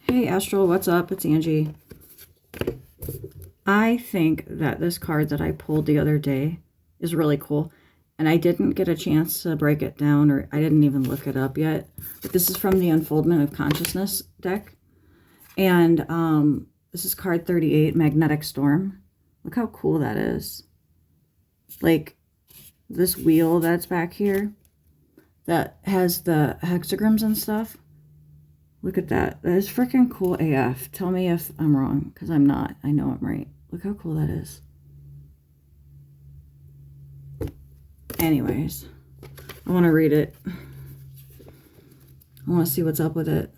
Hey Astral, what's up? It's Angie. I think that this card that I pulled the other day is really cool. And I didn't get a chance to break it down, or I didn't even look it up yet. But this is from the Unfoldment of Consciousness deck. And this is card 38, Magnetic Storm. Look how cool that is. Like this wheel that's back here that has the hexagrams and stuff. Look at that. That is freaking cool AF. Tell me if I'm wrong, because I'm not. I know I'm right. Look how cool that is. Anyways, I want to read it. I want to see what's up with it.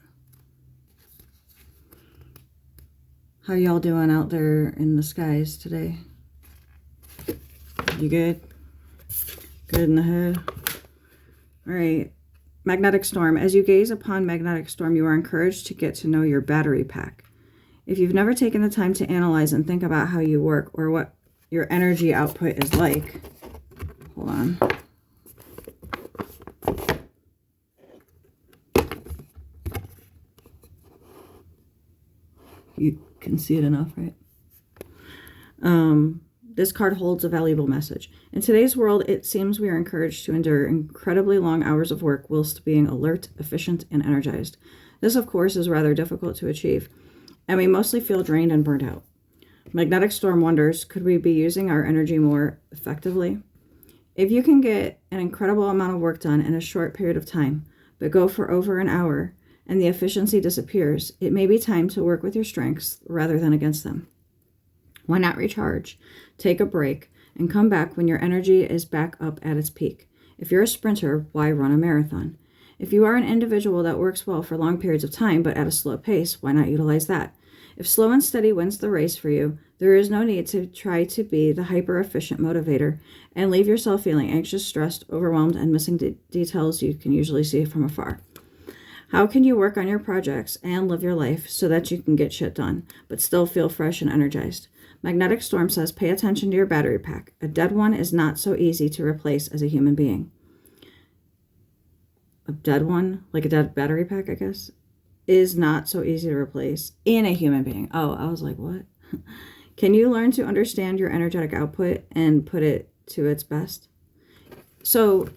How y'all doing out there in the skies today? You good? Good in the head? All right. Magnetic Storm. As you gaze upon Magnetic Storm, you are encouraged to get to know your battery pack. If you've never taken the time to analyze and think about how you work or what your energy output is like, hold on. You can see it enough, right? This card holds a valuable message. In today's world, it seems we are encouraged to endure incredibly long hours of work whilst being alert, efficient, and energized. This, of course, is rather difficult to achieve, and we mostly feel drained and burnt out. Magnetic Storm wonders, could we be using our energy more effectively? If you can get an incredible amount of work done in a short period of time, but go for over an hour, and the efficiency disappears, it may be time to work with your strengths rather than against them. Why not recharge, take a break, and come back when your energy is back up at its peak? If you're a sprinter, why run a marathon? If you are an individual that works well for long periods of time but at a slow pace, why not utilize that? If slow and steady wins the race for you, there is no need to try to be the hyper-efficient motivator and leave yourself feeling anxious, stressed, overwhelmed, and missing details you can usually see from afar. How can you work on your projects and live your life so that you can get shit done, but still feel fresh and energized? Magnetic Storm says, pay attention to your battery pack. A dead one is not so easy to replace as a human being. A dead one, like a dead battery pack, I guess, is not so easy to replace in a human being. Oh, I was like, what? Can you learn to understand your energetic output and put it to its best? So,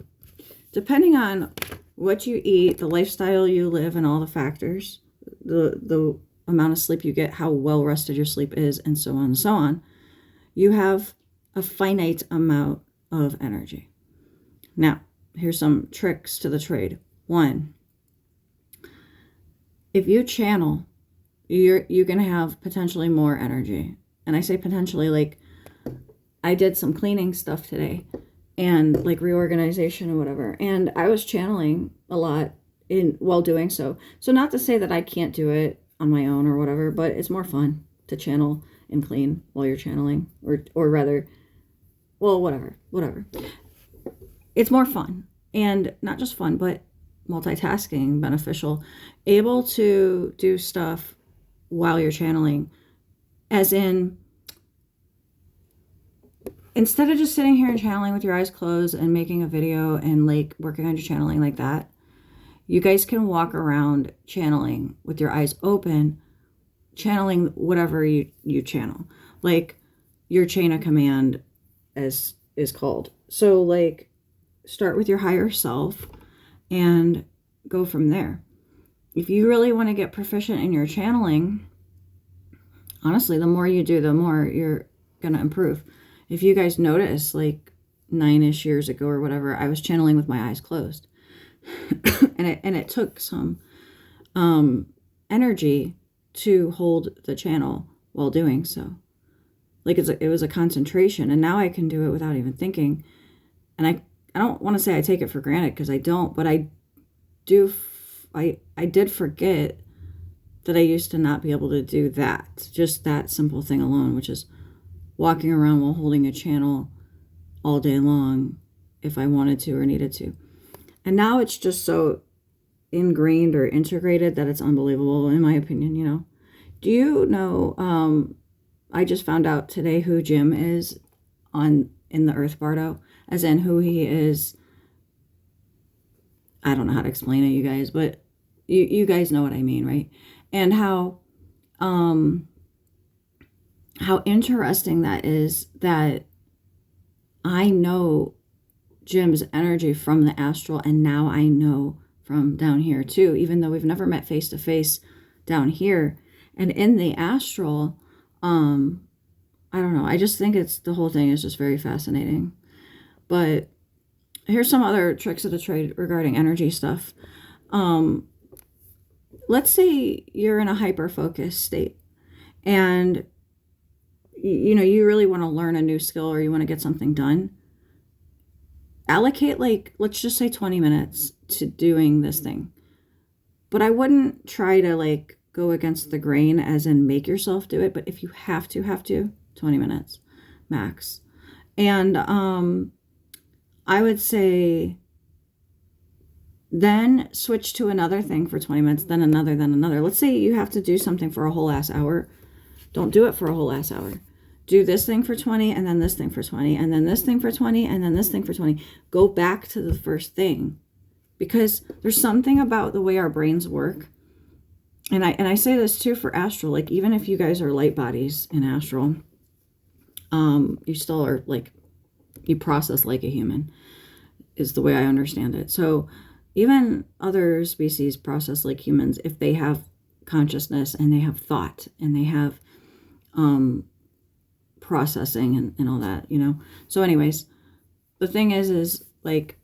depending on what you eat, the lifestyle you live, and all the factors, the amount of sleep you get, how well rested your sleep is, and so on and so on, you have a finite amount of energy. Now, here's some tricks to the trade. 1, if you channel, you're going to have potentially more energy. And I say potentially, like, I did some cleaning stuff today and like reorganization and whatever, and I was channeling a lot while doing so. So not to say that I can't do it on my own or whatever, but it's more fun to channel and clean while you're channeling, or rather, well, whatever. It's more fun, and not just fun, but multitasking, beneficial, able to do stuff while you're channeling, as in, instead of just sitting here and channeling with your eyes closed and making a video and like working on your channeling like that, you guys can walk around channeling with your eyes open, channeling whatever you channel, like your chain of command, as is called. So like, start with your higher self and go from there. If you really want to get proficient in your channeling, honestly, the more you do, the more you're going to improve. If you guys notice, like 9-ish years ago or whatever, I was channeling with my eyes closed. and it took some energy to hold the channel while doing so. Like it was a concentration, and now I can do it without even thinking. And I don't want to say I take it for granted, because I don't, but I did forget that I used to not be able to do that. Just that simple thing alone, which is walking around while holding a channel all day long if I wanted to or needed to. And now it's just so ingrained or integrated that it's unbelievable, in my opinion, you know. Do you know, I just found out today who Jim is in the Earth Bardo, as in who he is. I don't know how to explain it, you guys, but you guys know what I mean, right? And how interesting that is, that I know Jim's energy from the astral, and now I know from down here too, even though we've never met face to face down here. And in the astral, I don't know, I just think the whole thing is just very fascinating. But here's some other tricks of the trade regarding energy stuff. Let's say you're in a hyper-focused state, and you really want to learn a new skill, or you want to get something done. Allocate, like, let's just say 20 minutes to doing this thing. But I wouldn't try to, like, go against the grain, as in make yourself do it. But if you have to, 20 minutes max. And I would say then switch to another thing for 20 minutes, then another, then another. Let's say you have to do something for a whole ass hour. Don't do it for a whole ass hour. Do this thing for 20, and then this thing for 20, and then this thing for 20, and then this thing for 20. Go back to the first thing, because there's something about the way our brains work. And I say this too for astral. Like, even if you guys are light bodies in astral, you still are, like, you process like a human, is the way I understand it. So even other species process like humans if they have consciousness, and they have thought, and they have processing and all that, So anyways, the thing is like,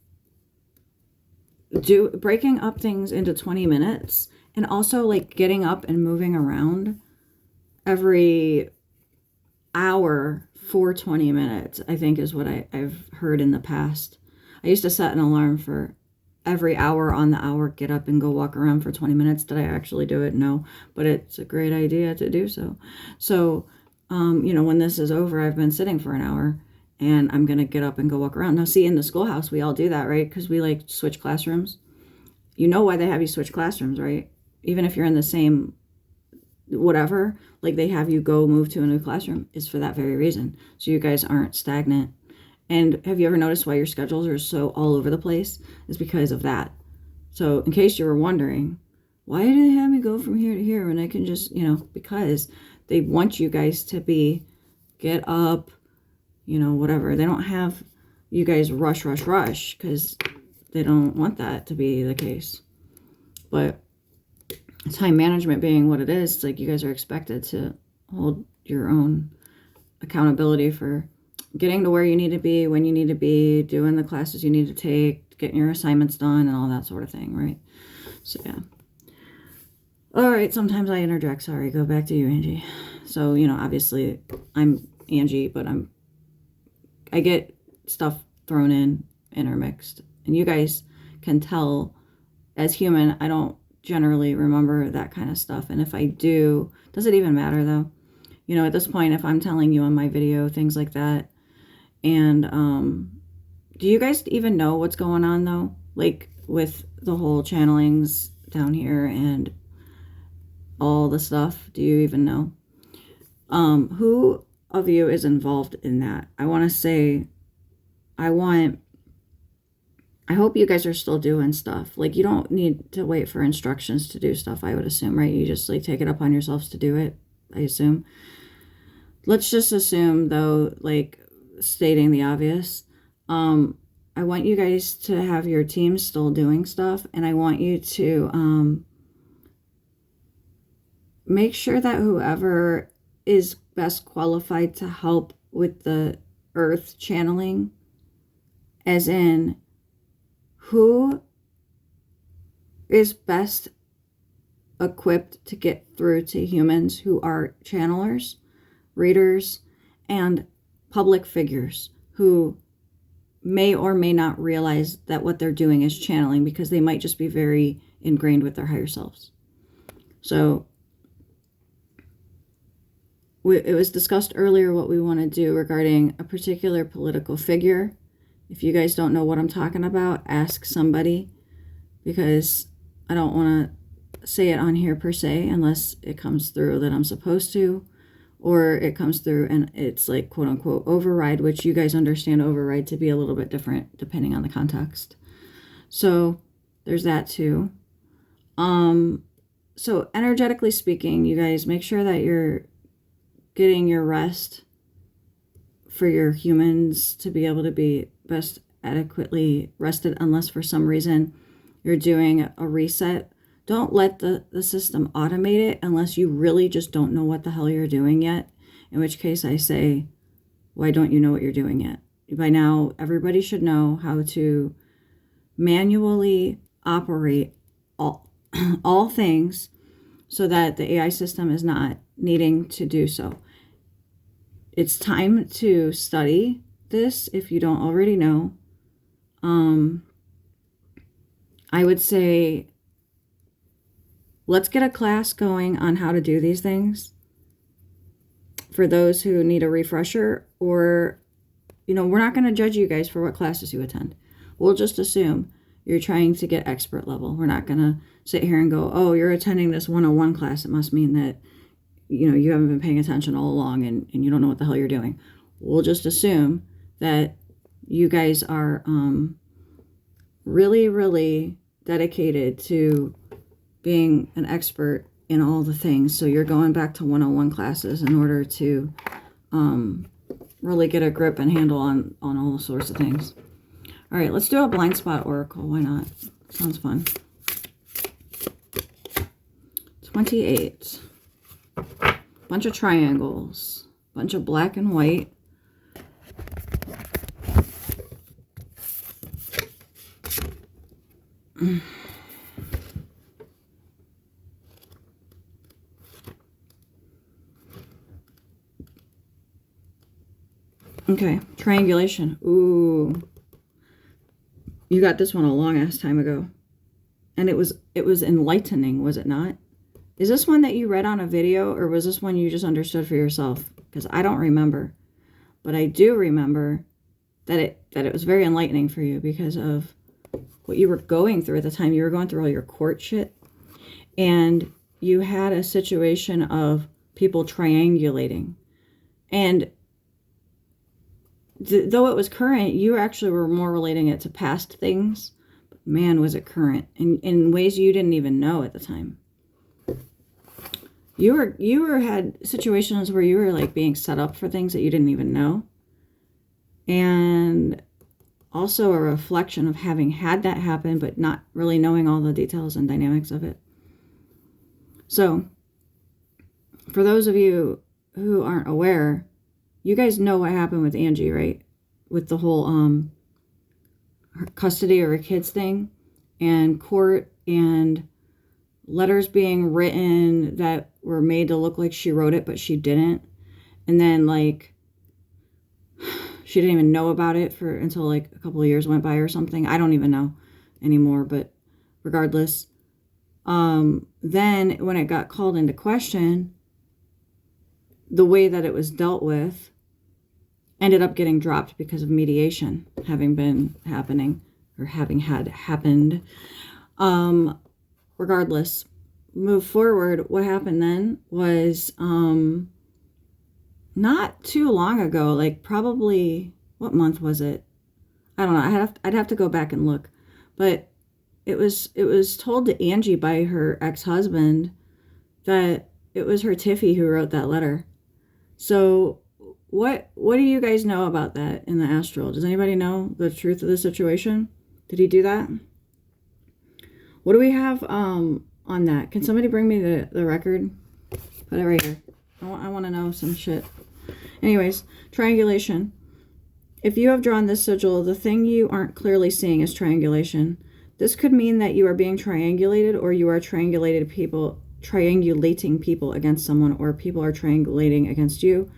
breaking up things into 20 minutes, and also like getting up and moving around every hour for 20 minutes, I think is what I've heard in the past. I used to set an alarm for every hour on the hour, get up and go walk around for 20 minutes. Did I actually do it? No, but it's a great idea to do so. So, when this is over, I've been sitting for an hour, and I'm going to get up and go walk around. Now, see, in the schoolhouse, we all do that, right? Because we like switch classrooms. You know why they have you switch classrooms, right? Even if you're in the same whatever, like, they have you go move to a new classroom, is for that very reason. So you guys aren't stagnant. And have you ever noticed why your schedules are so all over the place? It's because of that. So in case you were wondering, why did they have me go from here to here when I can just, because they want you guys to get up, whatever. They don't have you guys rush, because they don't want that to be the case. But time management being what it is, it's like you guys are expected to hold your own accountability for getting to where you need to be, when you need to be, doing the classes you need to take, getting your assignments done, and all that sort of thing, right? So, yeah. All right, sometimes I interject. Sorry, go back to you, Angie. So, obviously, I'm Angie, but I get stuff thrown in, intermixed. And you guys can tell, as human, I don't generally remember that kind of stuff. And if I do, does it even matter, though? At this point, if I'm telling you on my video, things like that, and do you guys even know what's going on, though? Like, with the whole channelings down here and all the stuff, do you even know? Who of you is involved in that? I want to say, I hope you guys are still doing stuff. Like, you don't need to wait for instructions to do stuff, I would assume, right? You just, like, take it upon yourselves to do it, I assume. Let's just assume, though, like, stating the obvious, I want you guys to have your team still doing stuff, and I want you to make sure that whoever is best qualified to help with the earth channeling, as in who is best equipped to get through to humans who are channelers, readers, and public figures who may or may not realize that what they're doing is channeling, because they might just be very ingrained with their higher selves. So it was discussed earlier what we want to do regarding a particular political figure. If you guys don't know what I'm talking about, ask somebody, because I don't want to say it on here per se unless it comes through that I'm supposed to, or it comes through and it's like quote unquote override, which you guys understand override to be a little bit different depending on the context. So there's that too. So energetically speaking, you guys make sure that you're getting your rest for your humans to be able to be best adequately rested, unless for some reason you're doing a reset. Don't let the system automate it unless you really just don't know what the hell you're doing yet, in which case I say, why don't you know what you're doing yet? By now, everybody should know how to manually operate all things so that the AI system is not needing to do so. It's time to study this if you don't already know. I would say let's get a class going on how to do these things for those who need a refresher, or, we're not going to judge you guys for what classes you attend. We'll just assume you're trying to get expert level. We're not going to sit here and go, oh, you're attending this 101 class. It must mean that, you haven't been paying attention all along and you don't know what the hell you're doing. We'll just assume that you guys are really, really dedicated to being an expert in all the things. So you're going back to 101 classes in order to really get a grip and handle on all sorts of things. All right, let's do a blind spot oracle. Why not? Sounds fun. 28. Bunch of triangles. Bunch of black and white. Okay, triangulation. Ooh. You got this one a long ass time ago. And it was enlightening, was it not? Is this one that you read on a video, or was this one you just understood for yourself? Because I don't remember. But I do remember that it was very enlightening for you because of what you were going through at the time. You were going through all your court shit. And you had a situation of people triangulating. And though it was current, you actually were more relating it to past things. But man, was it current in ways you didn't even know at the time. You had situations where you were like being set up for things that you didn't even know. And also a reflection of having had that happen, but not really knowing all the details and dynamics of it. So, for those of you who aren't aware, you guys know what happened with Angie, right? With the whole her custody of her kids thing, and court, and letters being written that were made to look like she wrote it, but she didn't. And then, like, she didn't even know about it until like a couple of years went by or something. I don't even know anymore, but regardless. Then when it got called into question, the way that it was dealt with ended up getting dropped because of mediation having been happening, or having had happened. Regardless, move forward. What happened then was not too long ago, like probably, what month was it? I don't know. I'd have to go back and look. But it was told to Angie by her ex-husband that it was her Tiffy who wrote that letter. So what do you guys know about that in the astral? Does anybody know the truth of the situation? Did he do that? What do we have on that? Can somebody bring me the record? Put it right here. I want to know some shit. Anyways, triangulation. If you have drawn this sigil, the thing you aren't clearly seeing is triangulation. This could mean that you are being triangulated, or you are triangulating people against someone, or people are triangulating against you,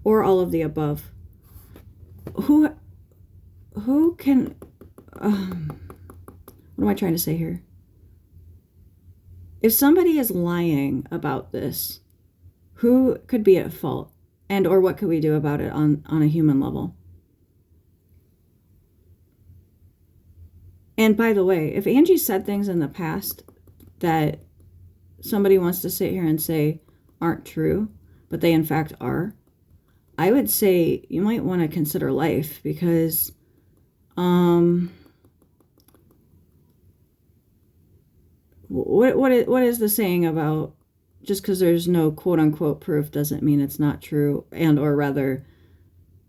or all of the above. Who can... what am I trying to say here? If somebody is lying about this, who could be at fault? And or what could we do about it on a human level? And by the way, if Angie said things in the past that somebody wants to sit here and say aren't true, but they in fact are, I would say you might want to consider life, because what is the saying about just because there's no quote unquote proof doesn't mean it's not true, and or rather,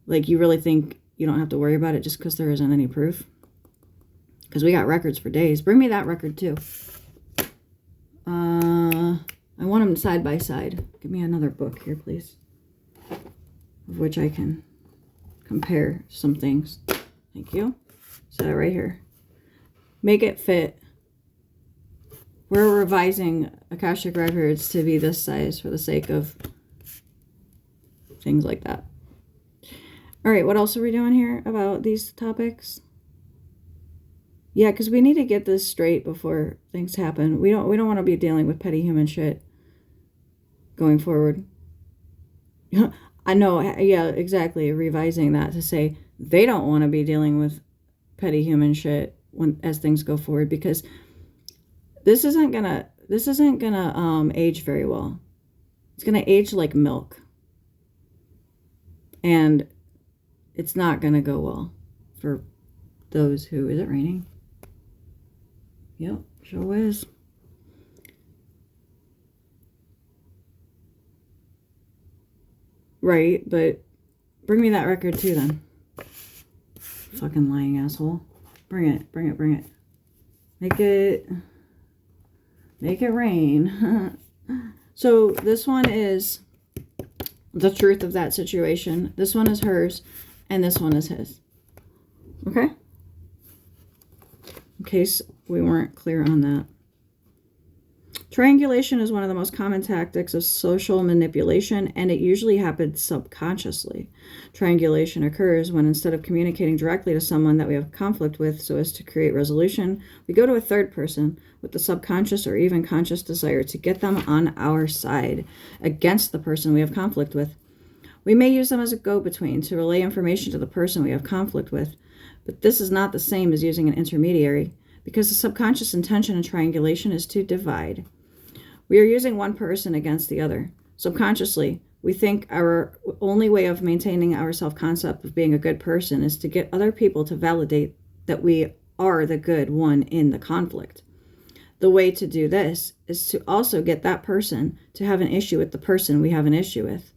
like, you really think you don't have to worry about it just because there isn't any proof? Because we got records for days. Bring me that record too. I want them side by side. Give me another book here, please, of which I can compare some things. Thank you. Set it right here. Make it fit. We're revising Akashic Records to be this size for the sake of things like that. All right, what else are we doing here about these topics? Yeah, because we need to get this straight before things happen. We don't want to be dealing with petty human shit going forward. I know, yeah, exactly. Revising that to say they don't want to be dealing with petty human shit as things go forward, because this isn't gonna age very well. It's gonna age like milk, and it's not gonna go well for those who... Is it raining? Yep, sure is. Right, but bring me that record too then. Fucking lying asshole. Bring it, bring it, bring it. Make it rain. So this one is the truth of that situation. This one is hers, and this one is his. Okay? In case we weren't clear on that. Triangulation is one of the most common tactics of social manipulation, and it usually happens subconsciously. Triangulation occurs when, instead of communicating directly to someone that we have conflict with so as to create resolution, we go to a third person with the subconscious or even conscious desire to get them on our side against the person we have conflict with. We may use them as a go-between to relay information to the person we have conflict with, but this is not the same as using an intermediary, because the subconscious intention in triangulation is to divide. We are using one person against the other. Subconsciously, we think our only way of maintaining our self-concept of being a good person is to get other people to validate that we are the good one in the conflict. The way to do this is to also get that person to have an issue with the person we have an issue with.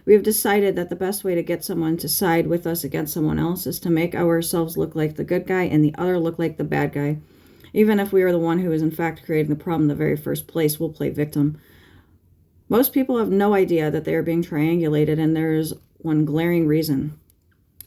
We have decided that the best way to get someone to side with us against someone else is to make ourselves look like the good guy and the other look like the bad guy. Even if we are the one who is in fact creating the problem in the very first place, we'll play victim. Most people have no idea that they are being triangulated, and there is one glaring reason.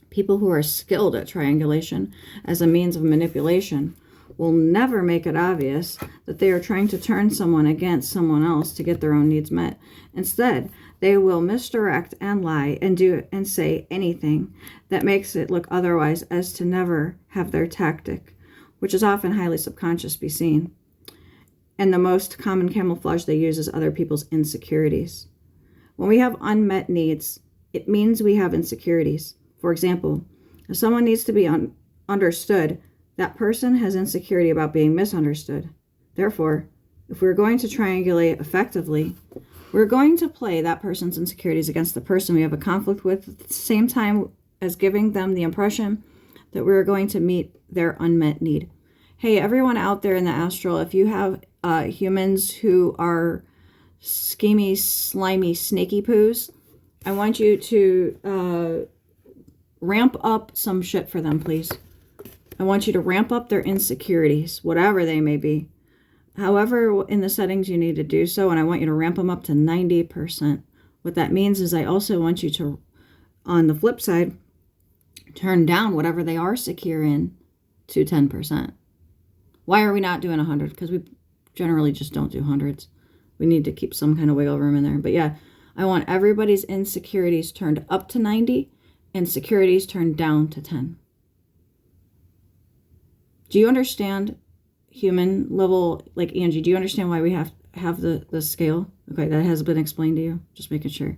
People who are skilled at triangulation as a means of manipulation will never make it obvious that they are trying to turn someone against someone else to get their own needs met. Instead, they will misdirect and lie and do and say anything that makes it look otherwise, as to never have their tactic, which is often highly subconscious, be seen. And the most common camouflage they use is other people's insecurities. When we have unmet needs, it means we have insecurities. For example, if someone needs to be understood, that person has insecurity about being misunderstood. Therefore, if we're going to triangulate effectively, we're going to play that person's insecurities against the person we have a conflict with, at the same time as giving them the impression that we're going to meet their unmet need. Hey, everyone out there in the astral, if you have humans who are schemy, slimy, snaky poos, I want you to ramp up some shit for them, please. I want you to ramp up their insecurities, whatever they may be. However, in the settings you need to do so, and I want you to ramp them up to 90%. What that means is I also want you to, on the flip side, turn down whatever they are secure in to 10%. Why are we not doing 100? Because we generally just don't do hundreds. We need to keep some kind of wiggle room in there. But yeah, I want everybody's insecurities turned up to 90 and securities turned down to 10. Do you understand human level? Like, Angie, do you understand why we have the scale? Okay, that has been explained to you. Just making sure.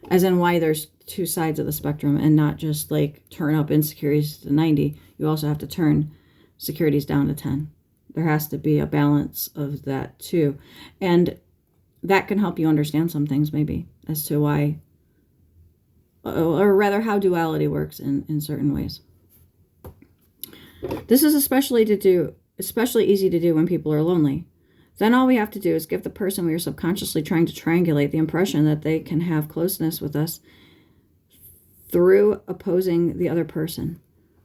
As in why there's two sides of the spectrum and not just like turn up insecurities to 90. You also have to turn securities down to 10. There has to be a balance of that too. And that can help you understand some things maybe as to why, or rather how duality works in certain ways. This is especially easy to do when people are lonely. Then all we have to do is give the person we are subconsciously trying to triangulate the impression that they can have closeness with us through opposing the other person.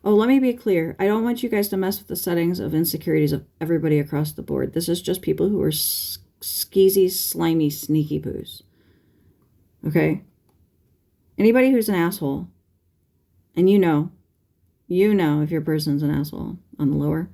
Oh, let me be clear. I don't want you guys to mess with the settings of insecurities of everybody across the board. This is just people who are skeezy, slimy, sneaky poos. Okay? Anybody who's an asshole, and you know if your person's an asshole on the lower.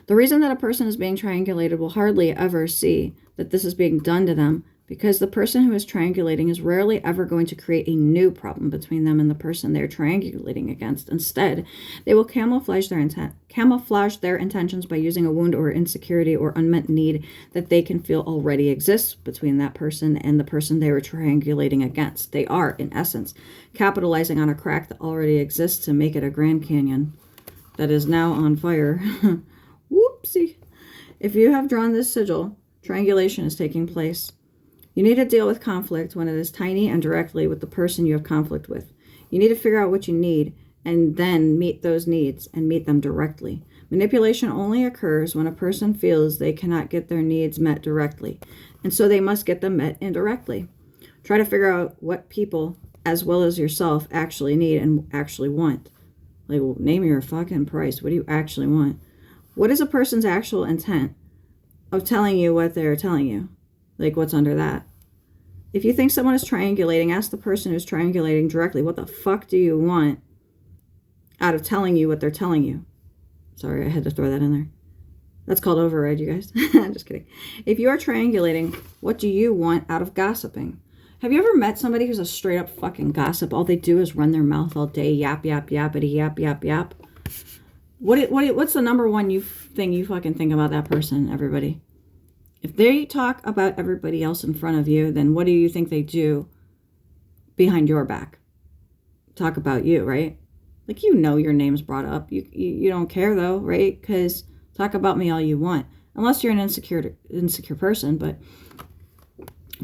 The reason that a person is being triangulated will hardly ever see that this is being done to them, because the person who is triangulating is rarely ever going to create a new problem between them and the person they're triangulating against. Instead, they will camouflage their intentions by using a wound or insecurity or unmet need that they can feel already exists between that person and the person they were triangulating against. They are, in essence, capitalizing on a crack that already exists to make it a Grand Canyon that is now on fire. Whoopsie. If you have drawn this sigil, triangulation is taking place. You need to deal with conflict when it is tiny and directly with the person you have conflict with. You need to figure out what you need and then meet those needs and meet them directly. Manipulation only occurs when a person feels they cannot get their needs met directly, and so they must get them met indirectly. Try to figure out what people, as well as yourself, actually need and actually want. Like, well, name your fucking price. What do you actually want? What is a person's actual intent of telling you what they're telling you? Like, what's under that? If you think someone is triangulating, ask the person who's triangulating directly, what the fuck do you want out of telling you what they're telling you? Sorry, I had to throw that in there. That's called override, you guys. Just kidding. If you are triangulating, what do you want out of gossiping? Have you ever met somebody who's a straight up fucking gossip? All they do is run their mouth all day, yap, yap, yappity, yap, yap, yap. What's the number one thing you fucking think about that person, everybody? If they talk about everybody else in front of you, then what do you think they do behind your back? Talk about you, right? Like, you know your name's brought up. You don't care, though, right? Because talk about me all you want. Unless you're an insecure person. But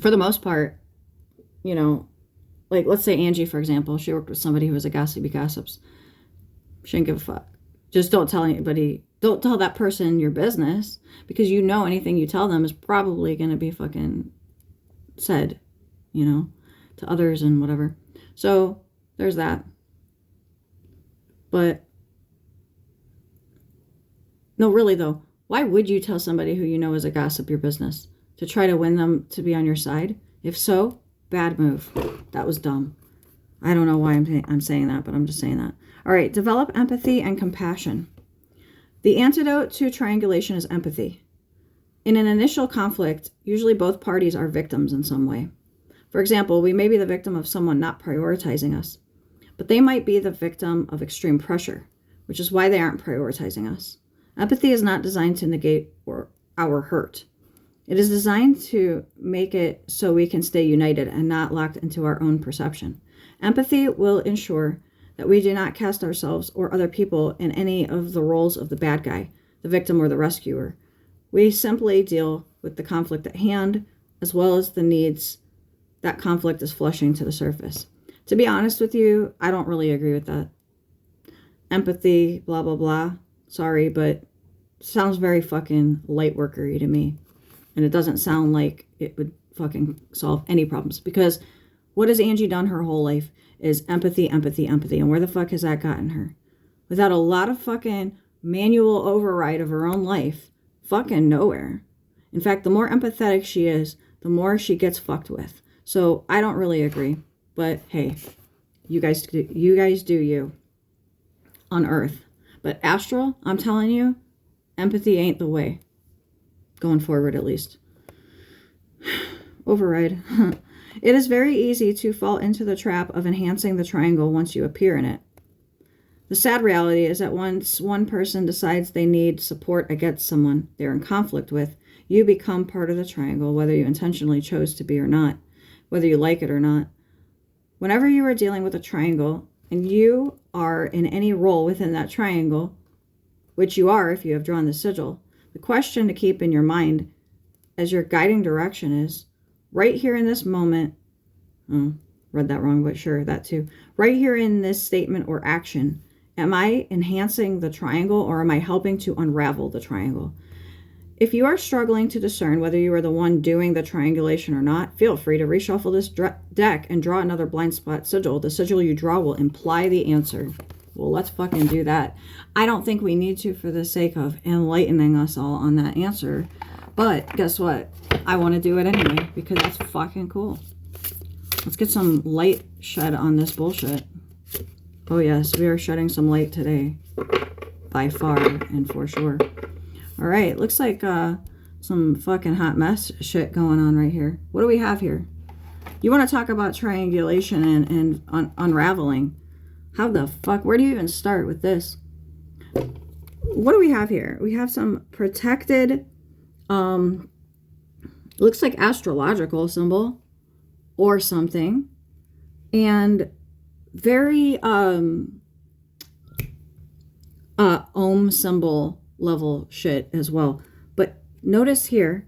for the most part, you know, like, let's say Angie, for example. She worked with somebody who was a gossipy gossips. She didn't give a fuck. Just don't tell anybody. Don't tell that person your business, because you know anything you tell them is probably going to be fucking said, you know, to others and whatever. So there's that. But no, really though, why would you tell somebody who you know is a gossip your business? To try to win them to be on your side? If so, bad move. That was dumb. I don't know why I'm saying that, but I'm just saying that. All right, develop empathy and compassion. The antidote to triangulation is empathy. In an initial conflict, usually both parties are victims in some way. For example, we may be the victim of someone not prioritizing us, but they might be the victim of extreme pressure, which is why they aren't prioritizing us. Empathy is not designed to negate our hurt. It is designed to make it so we can stay united and not locked into our own perception. Empathy will ensure that we do not cast ourselves or other people in any of the roles of the bad guy, the victim, or the rescuer. We simply deal with the conflict at hand, as well as the needs that conflict is flushing to the surface. To be honest with you, I don't really agree with that. Empathy, blah, blah, blah. Sorry, but sounds very fucking light workery to me. And it doesn't sound like it would fucking solve any problems. Because what has Angie done her whole life is empathy, empathy, empathy. And where the fuck has that gotten her? Without a lot of fucking manual override of her own life, fucking nowhere. In fact, the more empathetic she is, the more she gets fucked with. So I don't really agree. But hey, you guys do you on Earth. But Astral, I'm telling you, empathy ain't the way. Going forward, at least. Override. It is very easy to fall into the trap of enhancing the triangle once you appear in it. The sad reality is that once one person decides they need support against someone they're in conflict with, you become part of the triangle, whether you intentionally chose to be or not, whether you like it or not. Whenever you are dealing with a triangle, and you are in any role within that triangle, which you are if you have drawn the sigil, the question to keep in your mind as your guiding direction is, right here in this moment, read that wrong, but sure, that too. Right here in this statement or action, Am I enhancing the triangle, or am I helping to unravel the triangle? If you are struggling to discern whether you are the one doing the triangulation or not, feel free to reshuffle this deck and draw another blind spot sigil. The sigil you draw will imply the answer. Well, let's fucking do that. I don't think we need to, for the sake of enlightening us all on that answer. But guess what? I want to do it anyway because that's fucking cool. Let's get some light shed on this bullshit. Oh yes, we are shedding some light today. By far and for sure. All right, looks like some fucking hot mess shit going on right here. What do we have here? You want to talk about triangulation and unraveling. How the fuck? Where do you even start with this? What do we have here? We have some protected, looks like astrological symbol or something. And very ohm symbol level shit as well. But notice here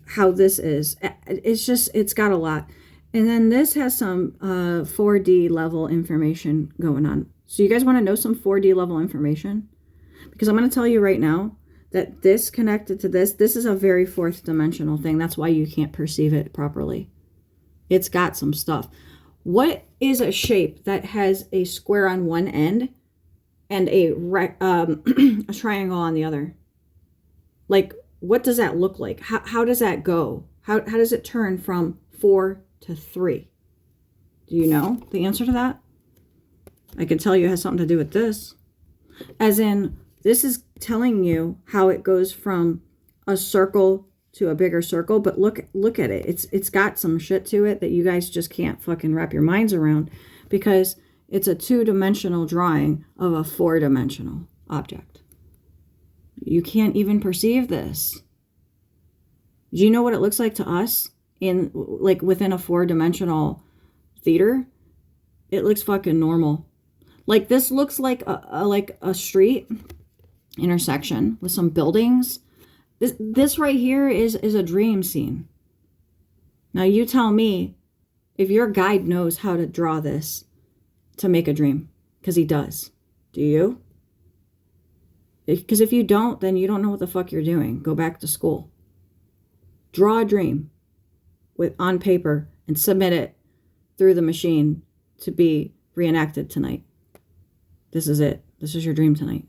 how this is. It's got a lot. And then this has some 4D level information going on. So you guys want to know some 4D level information? Because I'm going to tell you right now that this connected to this is a very fourth dimensional thing. That's why you can't perceive it properly. It's got some stuff. What is a shape that has a square on one end and a triangle on the other? Like, what does that look like? How does that go? How does it turn from 4 to 3? Do you know the answer to that? I can tell you it has something to do with this. As in, this is telling you how it goes from a circle to a bigger circle, but look at it. It's got some shit to it that you guys just can't fucking wrap your minds around, because it's a 2-dimensional drawing of a 4-dimensional object. You can't even perceive this. Do you know what it looks like to us in, like, within a 4-dimensional theater? It looks fucking normal. Like, this looks like a street intersection with some buildings. This right here is a dream scene. Now you tell me if your guide knows how to draw this to make a dream, because he does. Do you? Because if you don't, then you don't know what the fuck you're doing. Go back to school. Draw a dream on paper and submit it through the machine to be reenacted tonight. This is it. This is your dream tonight.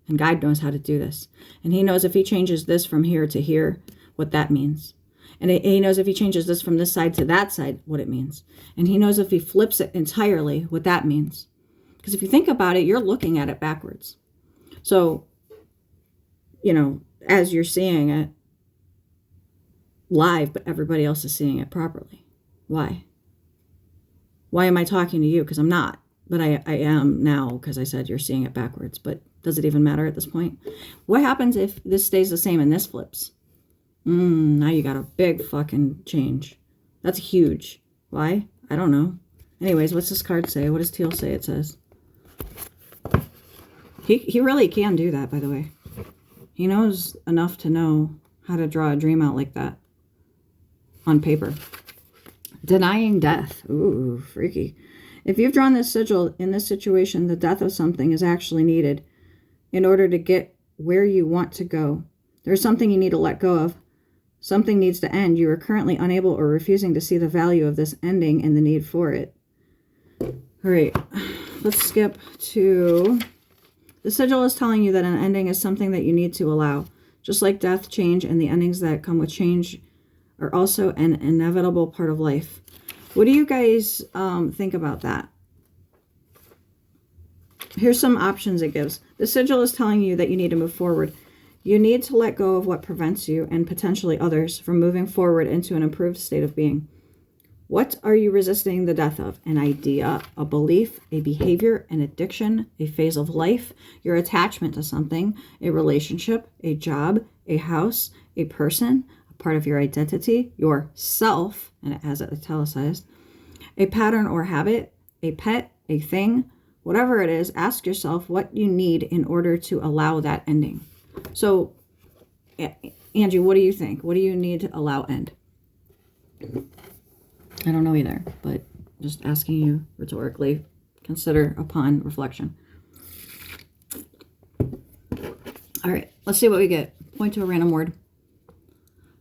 And guide knows how to do this. And he knows if he changes this from here to here, what that means. And he knows if he changes this from this side to that side, what it means. And he knows if he flips it entirely, what that means. Because if you think about it, you're looking at it backwards. So, you know, as you're seeing it live, but everybody else is seeing it properly. Why? Why am I talking to you? Because I'm not. But I am now, because I said you're seeing it backwards. But does it even matter at this point? What happens if this stays the same and this flips? Now you got a big fucking change. That's huge. Why? I don't know. Anyways, what's this card say? What does Teal say it says? He really can do that, by the way. He knows enough to know how to draw a dream out like that on paper. Denying death. Ooh, freaky. If you've drawn this sigil in this situation, the death of something is actually needed in order to get where you want to go. There's something you need to let go of. Something needs to end. You are currently unable or refusing to see the value of this ending and the need for it. All right, let's skip to... The sigil is telling you that an ending is something that you need to allow. Just like death, change, and the endings that come with change are also an inevitable part of life. What do you guys think about that? Here's some options it gives. The sigil is telling you that you need to move forward. You need to let go of what prevents you and potentially others from moving forward into an improved state of being. What are you resisting the death of? An idea, a belief, a behavior, an addiction, a phase of life, your attachment to something, a relationship, a job, a house, a person, a part of your identity, yourself, and it has it italicized, a pattern or habit, a pet, a thing, whatever it is. Ask yourself what you need in order to allow that ending. So, Angie, what do you think? What do you need to allow end? I don't know either, but just asking you rhetorically. Consider upon reflection. All right, let's see what we get. Point to a random word.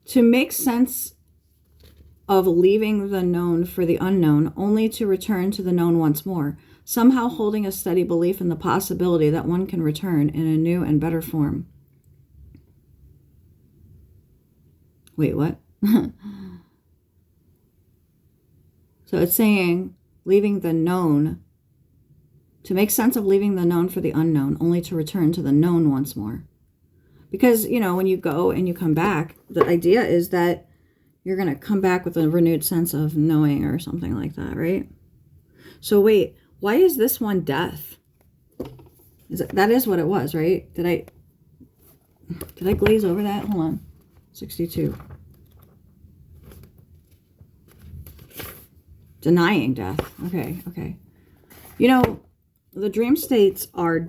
To make sense of leaving the known for the unknown, only to return to the known once more, somehow holding a steady belief in the possibility that one can return in a new and better form. Wait, what? So it's saying leaving the known, to make sense of leaving the known for the unknown, only to return to the known once more. Because, you know, when you go and you come back, the idea is that you're going to come back with a renewed sense of knowing or something like that, right? So wait, why is this one death? That is what it was, right? Did I glaze over that? Hold on. 62. Denying death. Okay. You know, the dream states are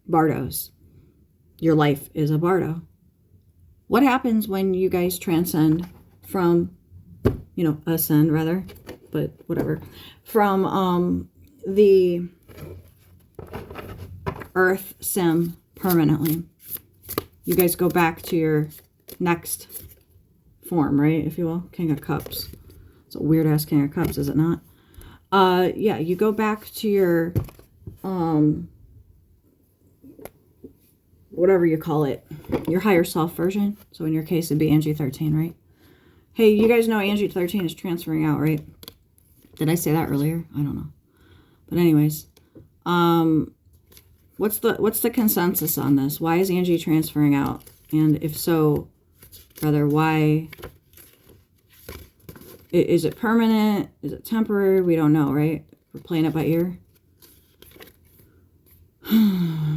bardos. Your life is a bardo. What happens when you guys transcend from, you know, ascend rather, but whatever, from the earth sim permanently? You guys go back to your next form, right? If you will. King of Cups. It's a weird ass King of Cups, is it not? Yeah, you go back to your whatever you call it, your higher self version. So in your case, it'd be Angie 13, right? Hey, you guys know Angie 13 is transferring out, right? Did I say that earlier? I don't know. But anyways, what's the consensus on this? Why is Angie transferring out? And if so, rather, why? Is it permanent? Is it temporary? We don't know, right? We're playing it by ear.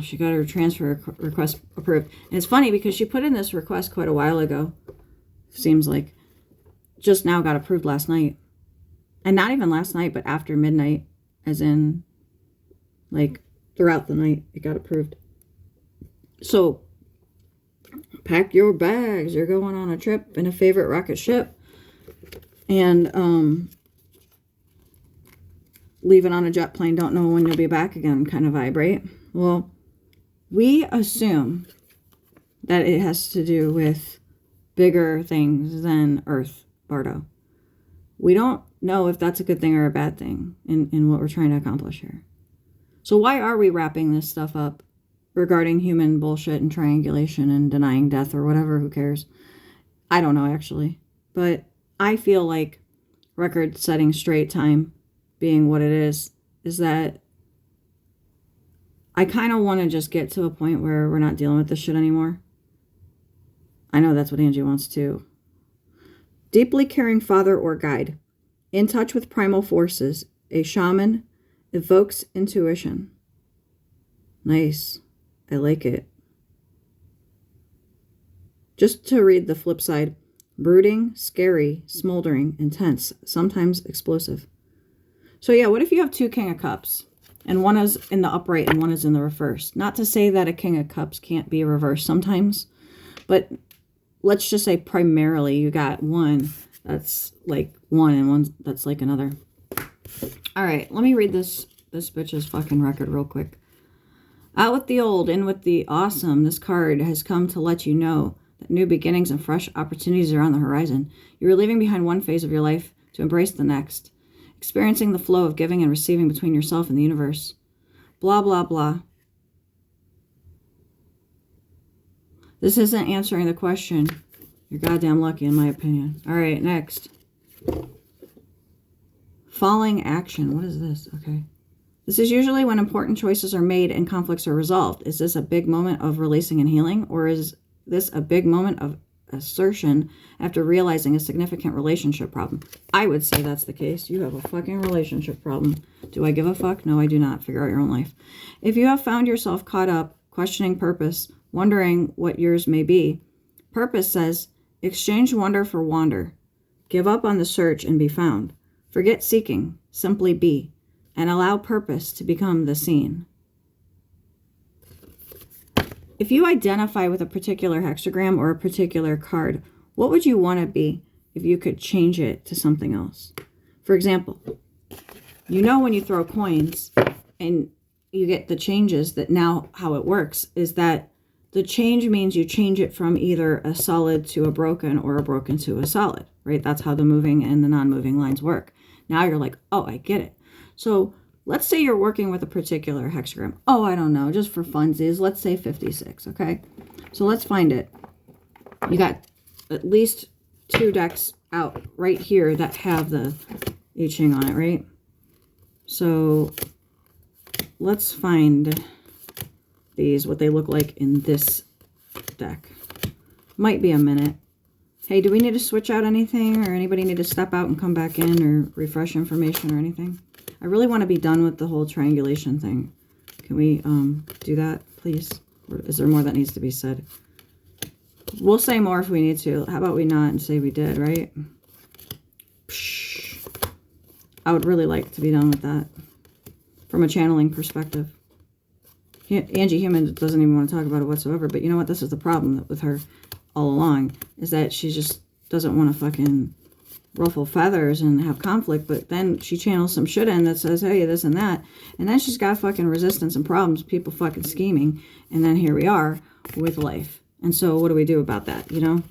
She got her transfer request approved. And it's funny because she put in this request quite a while ago. Seems like just now got approved last night. And not even last night, but after midnight. As in, like, throughout the night, it got approved. So, pack your bags. You're going on a trip in a favorite rocket ship. And leaving on a jet plane, don't know when you'll be back again kind of vibe, right? Well, we assume that it has to do with bigger things than Earth, Bardo. We don't know if that's a good thing or a bad thing in what we're trying to accomplish here. So why are we wrapping this stuff up regarding human bullshit and triangulation and denying death or whatever? Who cares? I don't know, actually. But I feel like record setting straight time being what it is that I kind of want to just get to a point where we're not dealing with this shit anymore. I know that's what Angie wants too. Deeply caring father or guide. In touch with primal forces. A shaman evokes intuition. Nice. I like it. Just to read the flip side. Brooding, scary, smoldering, intense, sometimes explosive. So yeah, what if you have two King of Cups? And one is in the upright and one is in the reverse. Not to say that a King of Cups can't be reversed sometimes. But let's just say primarily you got one that's like one and one that's like another. All right, let me read this bitch's fucking record real quick. Out with the old, in with the awesome. This card has come to let you know that new beginnings and fresh opportunities are on the horizon. You are leaving behind one phase of your life to embrace the next. Experiencing the flow of giving and receiving between yourself and the universe. Blah, blah, blah. This isn't answering the question. You're goddamn lucky, in my opinion. All right, next. Falling action. What is this? Okay. This is usually when important choices are made and conflicts are resolved. Is this a big moment of releasing and healing? Or is this a big moment of assertion after realizing a significant relationship problem? I would say that's the case. You have a fucking relationship problem. Do I give a fuck? No, I do not. Figure out your own life. If you have found yourself caught up, questioning purpose, wondering what yours may be, purpose says, exchange wonder for wander. Give up on the search and be found. Forget seeking. Simply be. And allow purpose to become the scene. If you identify with a particular hexagram or a particular card, what would you want to be if you could change it to something else? For example, you know when you throw coins and you get the changes, that now how it works is that The change means you change it from either a solid to a broken or a broken to a solid, right? That's how the moving and the non-moving lines work. Now you're like, oh, I get it. So let's say you're working with a particular hexagram. Oh, I don't know, just for funsies, let's say 56, okay? So let's find it. You got at least 2 decks out right here that have the I Ching on it, right? So let's find these, what they look like in this deck. Might be a minute. Hey, do we need to switch out anything, or anybody need to step out and come back in, or refresh information or anything? I really want to be done with the whole triangulation thing. Can we do that, please? Or is there more that needs to be said? We'll say more if we need to. How about we not and say we did, right? Psh. I would really like to be done with that from a channeling perspective. Angie Human doesn't even want to talk about it whatsoever, but you know what? This is the problem with her all along, is that she just doesn't want to fucking ruffle feathers and have conflict, but then she channels some shit in that says, hey, this and that, and then she's got fucking resistance and problems, people fucking scheming, and then here we are with life. And so what do we do about that, you know?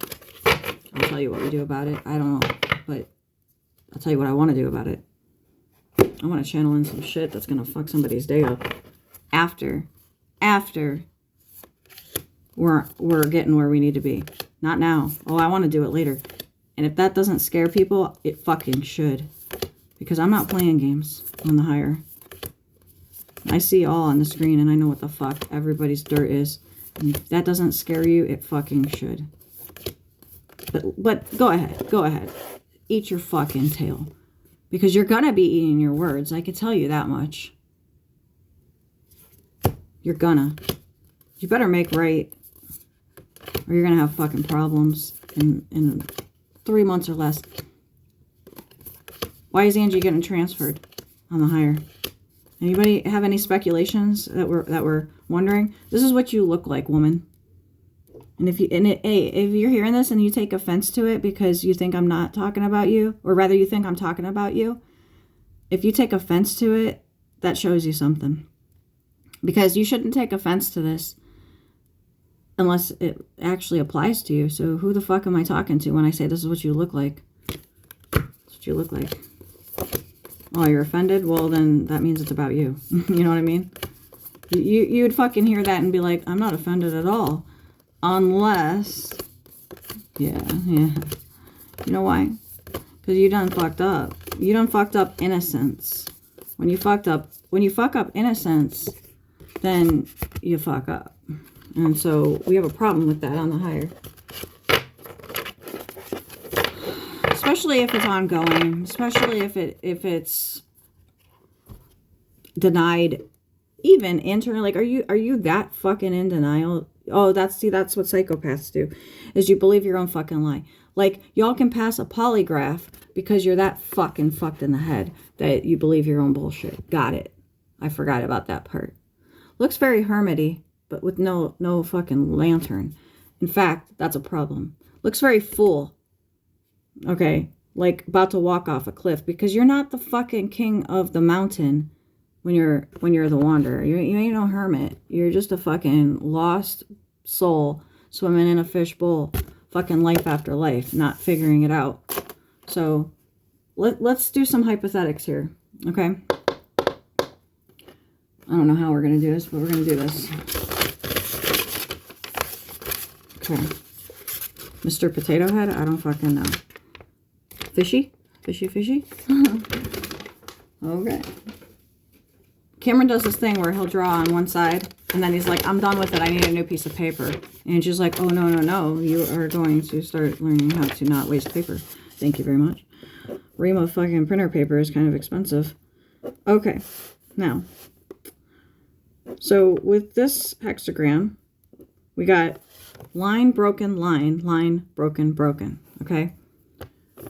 I'll tell you what we do about it. I don't know, but I'll tell you what I want to do about it. I want to channel in some shit that's going to fuck somebody's day up after we're getting where we need to be. Not now. Oh, I want to do it later. And if that doesn't scare people, it fucking should. Because I'm not playing games on the higher. I see all on the screen and I know what the fuck everybody's dirt is. And if that doesn't scare you, it fucking should. But go ahead. Go ahead. Eat your fucking tail. Because you're gonna be eating your words. I can tell you that much. You're gonna. You better make right, or you're gonna have fucking problems in 3 months or less. Why is Angie getting transferred on the higher? Anybody have any speculations that we're wondering? This is what you look like, woman. And if you're hearing this and you take offense to it because you think I'm not talking about you, or rather you think I'm talking about you, if you take offense to it, that shows you something. Because you shouldn't take offense to this unless it actually applies to you. So who the fuck am I talking to when I say this is what you look like? That's what you look like. Oh, you're offended? Well, then that means it's about you. You know what I mean? You'd fucking hear that and be like, I'm not offended at all. Unless, yeah. You know why? Because you done fucked up. You done fucked up innocence. When you fuck up innocence, then you fuck up. And so we have a problem with that on the higher. Especially if it's ongoing, especially if it's denied even internally. Like, are you that fucking in denial? Oh, that's what psychopaths do, is you believe your own fucking lie. Like, y'all can pass a polygraph because you're that fucking fucked in the head that you believe your own bullshit. Got it. I forgot about that part. Looks very hermity, but with no fucking lantern. In fact, that's a problem. Looks very full. Okay, like about to walk off a cliff, because you're not the fucking king of the mountain when you're the wanderer. You ain't no hermit. You're just a fucking lost soul swimming in a fishbowl, fucking life after life, not figuring it out. So let's do some hypothetics here, okay? I don't know how we're going to do this, but we're going to do this. Okay. Mr. Potato Head? I don't fucking know. Fishy? Fishy? Okay. Cameron does this thing where he'll draw on one side, and then he's like, I'm done with it. I need a new piece of paper. And she's like, oh, no. You are going to start learning how to not waste paper. Thank you very much. Ream of fucking printer paper is kind of expensive. Okay. Now, so with this hexagram, we got line, broken, line, broken, okay?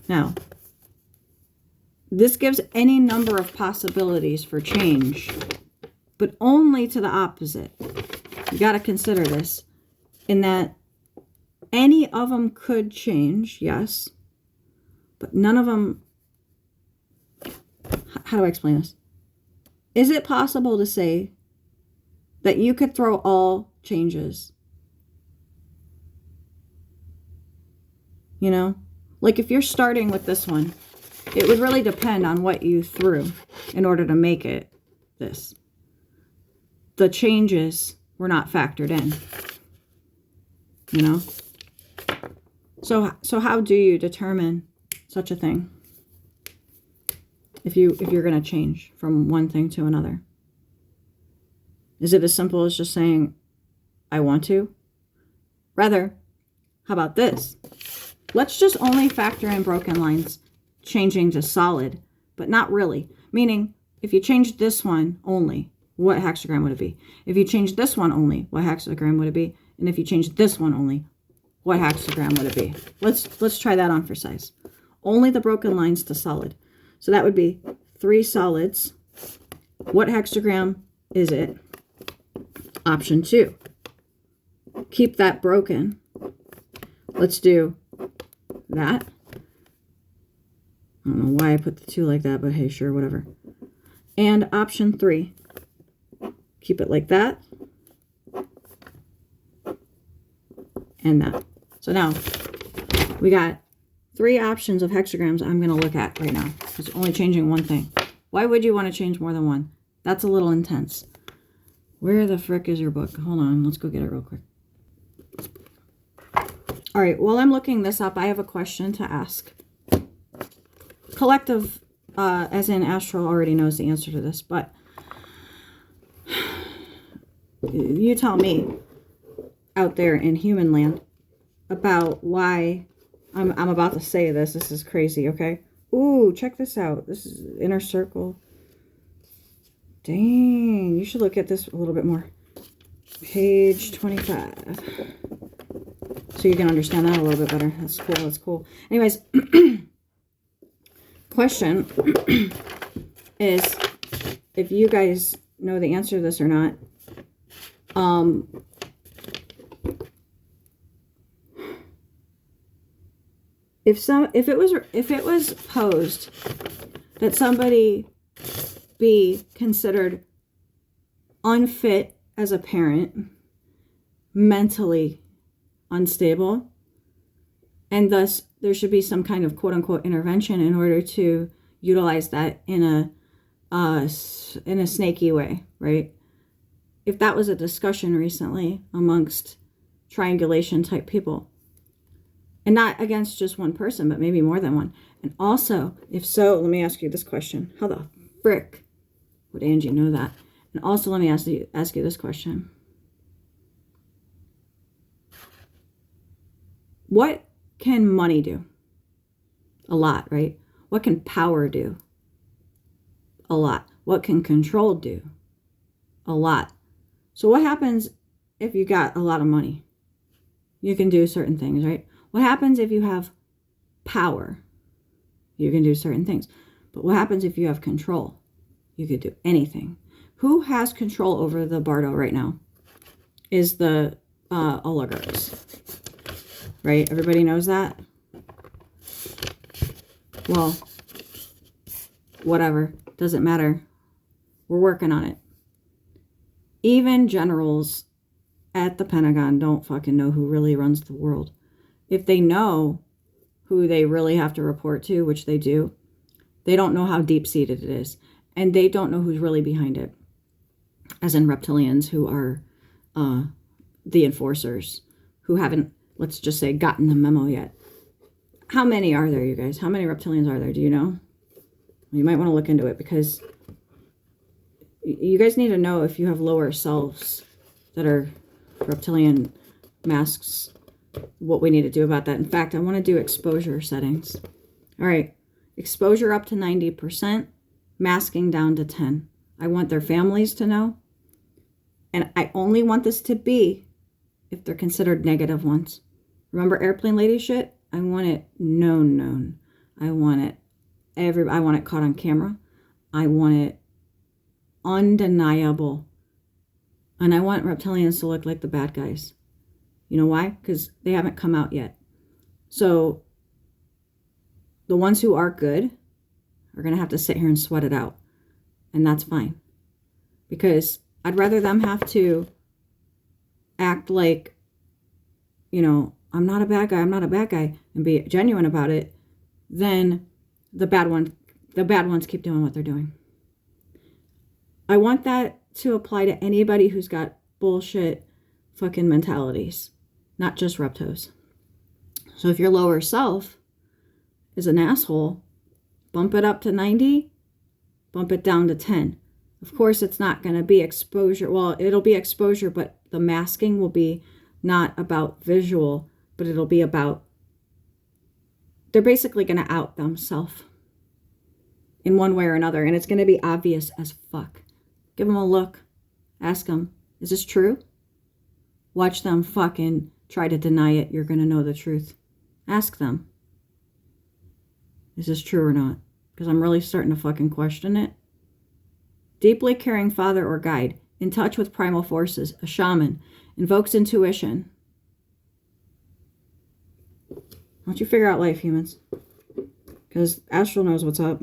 Now, this gives any number of possibilities for change, but only to the opposite. You got to consider this, in that any of them could change, yes, but none of them, how do I explain this? Is it possible to say that you could throw all changes you know? Like if you're starting with this one, it would really depend on what you threw in order to make it this. The changes were not factored in, you know? So how do you determine such a thing? If you're going to change from one thing to another? Is it as simple as just saying, I want to? Rather, how about this? Let's just only factor in broken lines changing to solid, but not really. Meaning, if you changed this one only, what hexagram would it be? If you changed this one only, what hexagram would it be? And if you changed this one only, what hexagram would it be? Let's try that on for size. Only the broken lines to solid. So that would be 3 solids. What hexagram is it? Option 2. Keep that broken. Let's do that. I don't know why I put the 2 like that, but hey, sure, whatever. And option 3. Keep it like that. And that. So now we got 3 options of hexagrams I'm going to look at right now. It's only changing one thing. Why would you want to change more than one? That's a little intense. Where the frick is your book? Hold on. Let's go get it real quick. All right. While I'm looking this up, I have a question to ask. Collective, as in Astral, already knows the answer to this, but you tell me out there in human land about why I'm about to say this. This is crazy, okay? Ooh, check this out. This is inner circle. Dang, you should look at this a little bit more. Page 25. So you can understand that a little bit better. That's cool, that's cool. Anyways, question is, if you guys know the answer to this or not, if it was posed that somebody be considered unfit as a parent, mentally unstable, and thus there should be some kind of quote-unquote intervention in order to utilize that in a snaky way, right? If that was a discussion recently amongst triangulation type people, and not against just one person, but maybe more than one. And also, if so, let me ask you this question. How the frick would Angie know that? And also, let me ask you this question. What can money do? A lot, right? What can power do? A lot. What can control do? A lot. So what happens if you got a lot of money? You can do certain things, right? What happens if you have power? You can do certain things. But what happens if you have control? You could do anything. Who has control over the Bardo right now? Is the oligarchs. Right? Everybody knows that? Well, whatever. Doesn't matter. We're working on it. Even generals at the Pentagon don't fucking know who really runs the world. If they know who they really have to report to, which they do, they don't know how deep-seated it is. And they don't know who's really behind it. As in reptilians who are the enforcers, who haven't, let's just say, gotten the memo yet. How many are there, you guys? How many reptilians are there? Do you know? You might want to look into it, because you guys need to know if you have lower selves that are reptilian masks, what we need to do about that. In fact, I want to do exposure settings. All right. Exposure up to 90%, masking down to 10. I want their families to know. And I only want this to be if they're considered negative ones. Remember airplane lady shit? I want it known. I want it I want it caught on camera. I want it undeniable. And I want reptilians to look like the bad guys. You know why? Because they haven't come out yet. So the ones who are good are going to have to sit here and sweat it out. And that's fine. Because I'd rather them have to act like, you know, I'm not a bad guy, I'm not a bad guy, and be genuine about it, then the bad ones keep doing what they're doing. I want that to apply to anybody who's got bullshit fucking mentalities, not just reptos. So if your lower self is an asshole, bump it up to 90, bump it down to 10. Of course, it's not going to be exposure. Well, it'll be exposure, but the masking will be not about visual, but it'll be about, they're basically going to out themselves in one way or another. And it's going to be obvious as fuck. Give them a look. Ask them, is this true? Watch them fucking try to deny it. You're going to know the truth. Ask them, is this true or not? Because I'm really starting to fucking question it. Deeply caring father or guide, in touch with primal forces, a shaman, invokes intuition. Why don't you figure out life, humans? Because Astral knows what's up.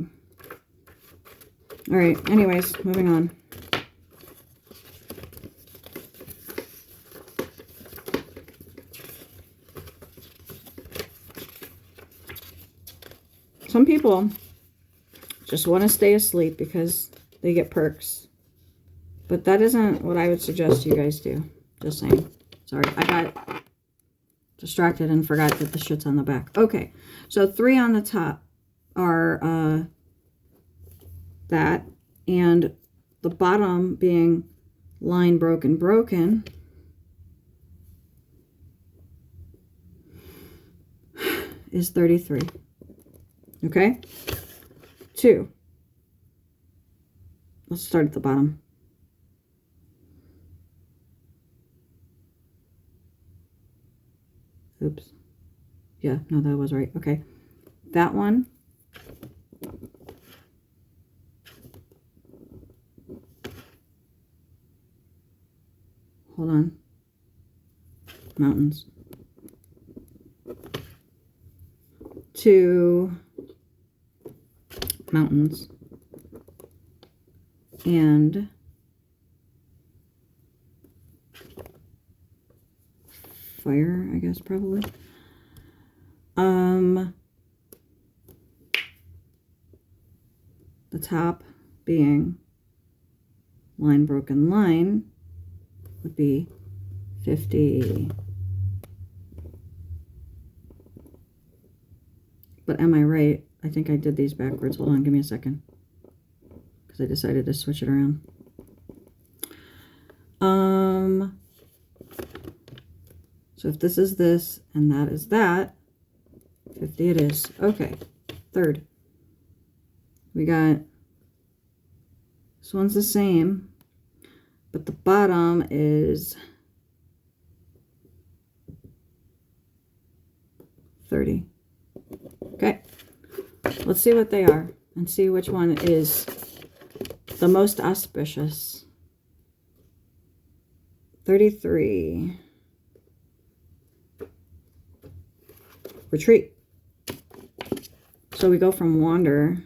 Alright, anyways, moving on. Some people just want to stay asleep because they get perks. But that isn't what I would suggest you guys do. Just saying. Sorry, I got distracted and forgot that the shit's on the back. Okay, so 3 on the top are that, and the bottom being line broken is 33. Okay? 2. Let's start at the bottom. Oops. Yeah, no, that was right. Okay. That one. Hold on. Mountains. 2 mountains. And fire, I guess, probably. The top being line broken line would be 50. But am I right? I think I did these backwards. Hold on, give me a second. Because I decided to switch it around. So if this is this and that is that, 50 it is. Okay, 3rd. We got, this one's the same, but the bottom is 30. Okay, let's see what they are and see which one is the most auspicious. 33. Retreat. So we go from wander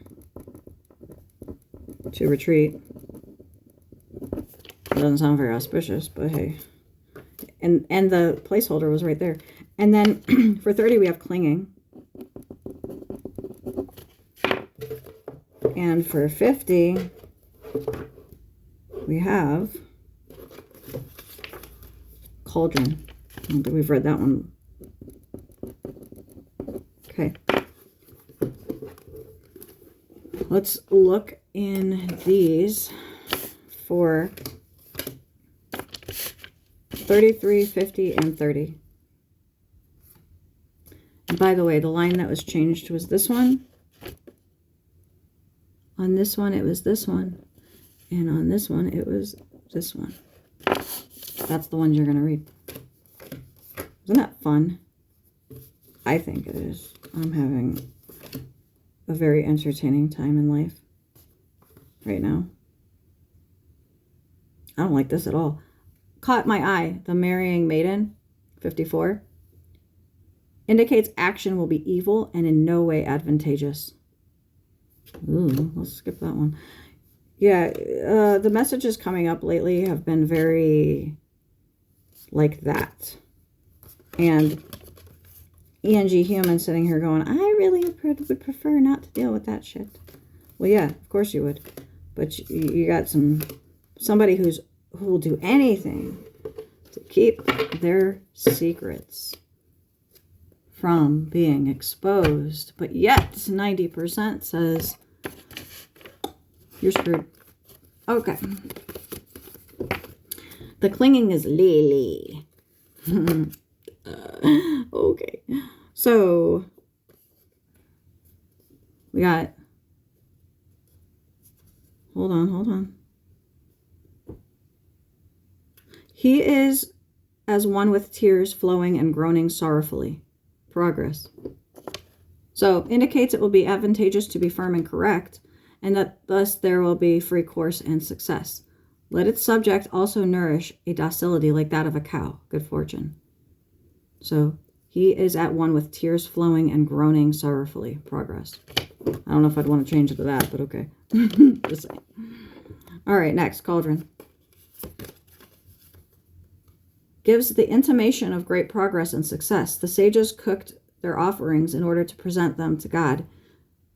to retreat. It doesn't sound very auspicious, but hey. And the placeholder was right there. And then for 30 we have clinging. And for 50 we have cauldron. I don't think we've read that one. Okay. Let's look in these for 33, 50, and 30. And by the way, the line that was changed was this one. On this one, it was this one. And on this one, it was this one. That's the ones you're going to read. Isn't that fun? I think it is. I'm having a very entertaining time in life right now. I don't like this at all. Caught my eye. The Marrying Maiden, 54, indicates action will be evil and in no way advantageous. Ooh, let's skip that one. Yeah, the messages coming up lately have been very like that. And ENG human sitting here going, I really would prefer not to deal with that shit. Well, yeah, of course you would. But you got somebody who will do anything to keep their secrets from being exposed. But yet, 90% says, you're screwed. Okay. The clinging is Lily. Okay. So, we got... Hold on. He is as one with tears flowing and groaning sorrowfully. Progress. So, indicates it will be advantageous to be firm and correct, and that thus there will be free course and success. Let its subject also nourish a docility like that of a cow. Good fortune. So, he is at one with tears flowing and groaning sorrowfully. Progress. I don't know if I'd want to change it to that, but okay. Just saying. All right, next, cauldron. Gives the intimation of great progress and success. The sages cooked their offerings in order to present them to God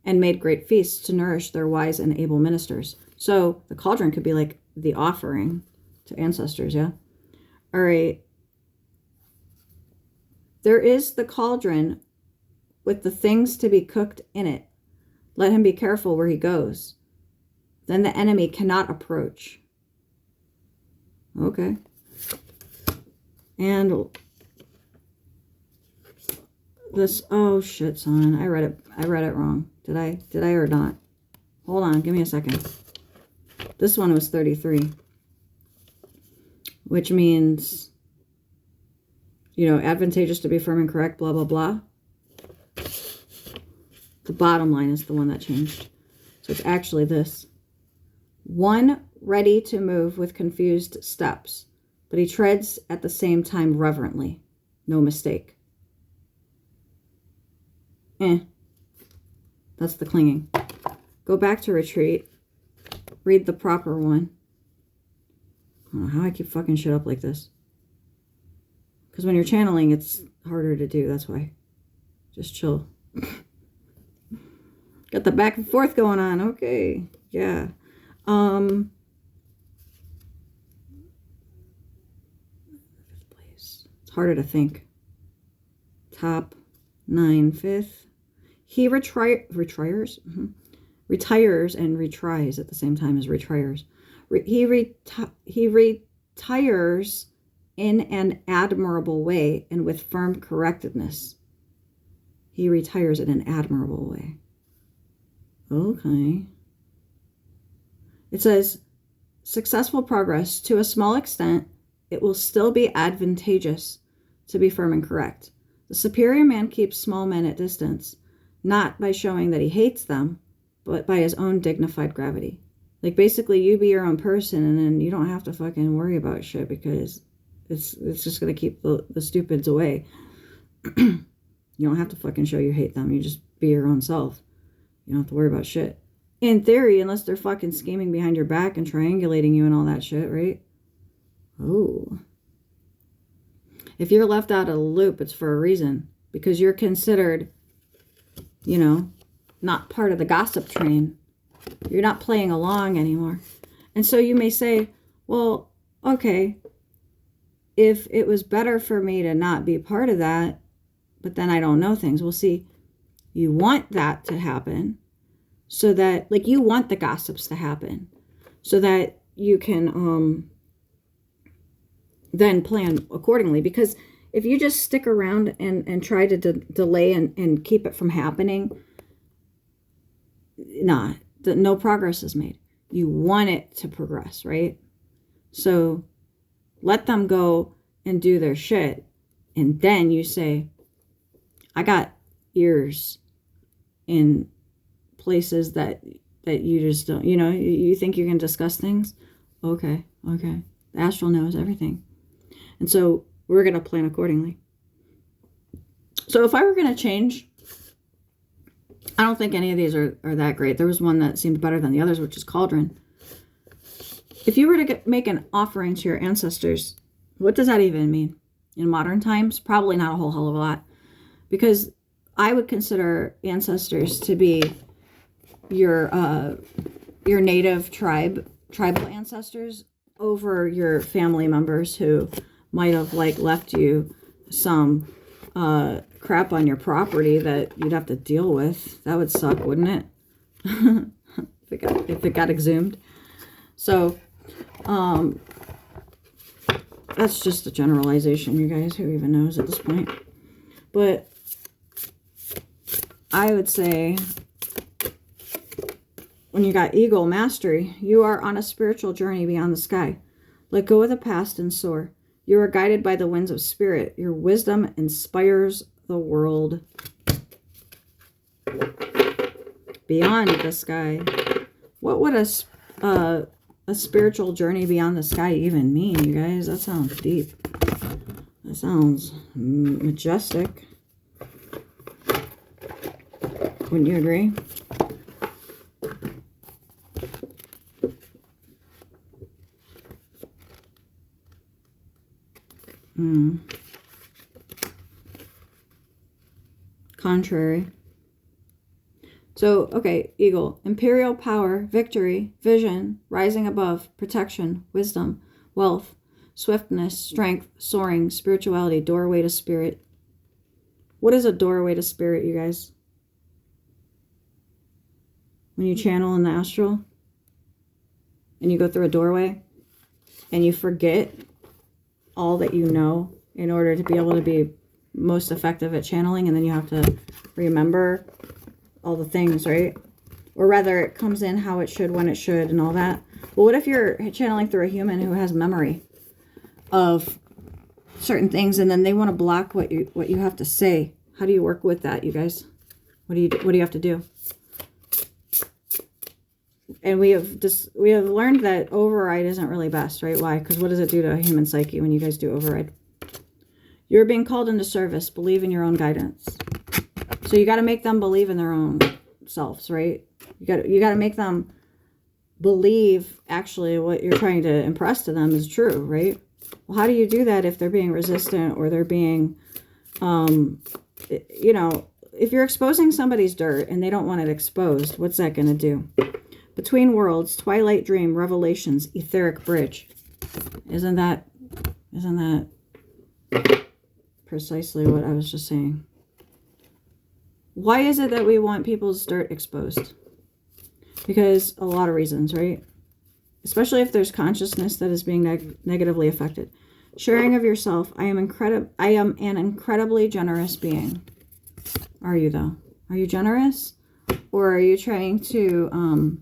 and made great feasts to nourish their wise and able ministers. So the cauldron could be like the offering to ancestors, yeah? All right. There is the cauldron with the things to be cooked in it. Let him be careful where he goes. Then the enemy cannot approach. Okay. And this, oh shit, son. I read it wrong. Did I or not? Hold on, give me a second. This one was 33. Which means, you know, advantageous to be firm and correct, blah, blah, blah. The bottom line is the one that changed. So it's actually this. One ready to move with confused steps, but he treads at the same time reverently. No mistake. That's the clinging. Go back to retreat. Read the proper one. I don't know how I keep fucking shit up like this. Because when you're channeling, it's harder to do. That's why. Just chill. Got the back and forth going on. Okay. Yeah. Fifth place. It's harder to think. Top 9, fifth. He retires and retries at the same time as retires. He retires in an admirable way and with firm correctness. He retires in an admirable way. Okay. It says, successful progress. To a small extent, it will still be advantageous to be firm and correct. The superior man keeps small men at distance, not by showing that he hates them, but by his own dignified gravity. Like, basically, you be your own person, and then you don't have to fucking worry about shit, because it's just going to keep the stupids away. You don't have to fucking show you hate them. You just be your own self. You don't have to worry about shit. In theory, unless they're fucking scheming behind your back and triangulating you and all that shit, right? Oh. If you're left out of the loop, it's for a reason. Because you're considered, you know, not part of the gossip train. You're not playing along anymore. And so you may say, well, okay, if it was better for me to not be part of that, but then I don't know things. Well, see, you want that to happen so that, like, you want the gossips to happen so that you can then plan accordingly. Because if you just stick around and try to delay and keep it from happening, no progress is made. You want it to progress, right? So let them go and do their shit. And then you say, I got ears in places that you just don't, you know, you think you can discuss things. Okay. The Astral knows everything. And so we're going to plan accordingly. So if I were going to change, I don't think any of these are that great. There was one that seemed better than the others, which is cauldron. If you were to make an offering to your ancestors, what does that even mean? In modern times, probably not a whole hell of a lot. because I would consider ancestors to be your native tribal ancestors over your family members who might have like left you some crap on your property that you'd have to deal with. That would suck, wouldn't it? if it got exhumed. So that's just a generalization, you guys. Who even knows at this point? But I would say when you got eagle mastery, you are on a spiritual journey beyond the sky. Let go of the past and soar. You are guided by the winds of spirit. Your wisdom inspires the world. Beyond the sky. What would a spiritual journey beyond the sky even mean, you guys? That sounds deep. That sounds majestic. Wouldn't you agree? Contrary. So, okay, eagle. Imperial power, victory, vision, rising above, protection, wisdom, wealth, swiftness, strength, soaring, spirituality, doorway to spirit. What is a doorway to spirit, you guys? When you channel in the astral and you go through a doorway and you forget all that you know in order to be able to be most effective at channeling, and then you have to remember all the things, right? Or rather, it comes in how it should, when it should, and all that. Well, what if you're channeling through a human who has memory of certain things, and then they want to block what you have to say? How do you work with that, you guys? What do you have to do? And we have learned that override isn't really best, right? Why? Because what does it do to a human psyche when you guys do override? You're being called into service. Believe in your own guidance. So you got to make them believe in their own selves, right? You got to make them believe actually what you're trying to impress to them is true, right? Well, how do you do that if they're being resistant or they're being, you know, if you're exposing somebody's dirt and they don't want it exposed, what's that going to do? Between worlds, twilight dream, revelations, etheric bridge. Isn't that precisely what I was just saying? Why is it that we want people's dirt exposed? Because a lot of reasons, right? Especially if there's consciousness that is being negatively affected. Sharing of yourself. I am an incredibly generous being. Are you though? Are you generous? Or are you trying to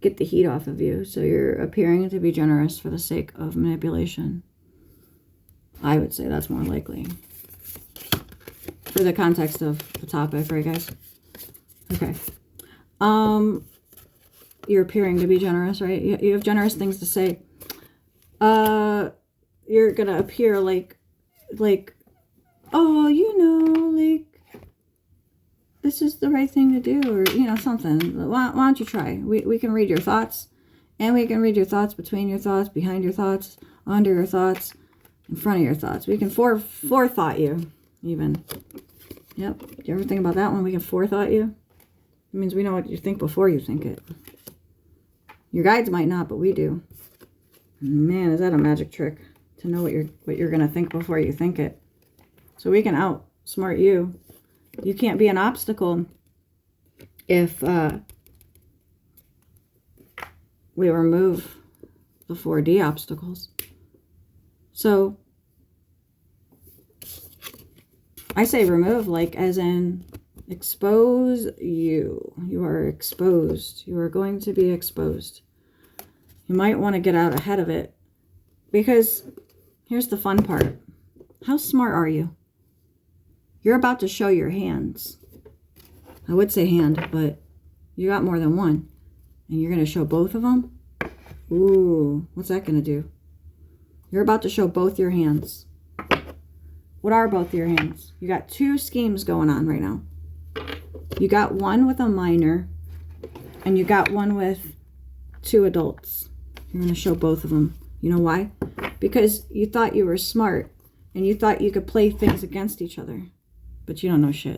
get the heat off of you? So you're appearing to be generous for the sake of manipulation. I would say that's more likely. For the context of the topic, right, guys? Okay. You're appearing to be generous, right? You have generous things to say. You're gonna appear like, oh, you know, like, this is the right thing to do, or, you know, something. Why don't you try? We can read your thoughts, and we can read your thoughts between your thoughts, behind your thoughts, under your thoughts, in front of your thoughts. We can forethought you, even. Yep. Do you ever think about that one? We can forethought you. It means we know what you think before you think it. Your guides might not, but we do. Man, is that a magic trick to know what you're gonna think before you think it? So we can outsmart you. You can't be an obstacle if we remove the 4D obstacles. So I say remove, like as in expose you. You are exposed. You are going to be exposed. You might want to get out ahead of it, because here's the fun part. How smart are you? You're about to show your hands. I would say hand, but you got more than one. And you're going to show both of them? Ooh, what's that going to do? You're about to show both your hands. What are both your hands? You got two schemes going on right now. You got one with a minor, and you got one with two adults. You're going to show both of them. You know why? Because you thought you were smart, and you thought you could play things against each other. but you don't know shit.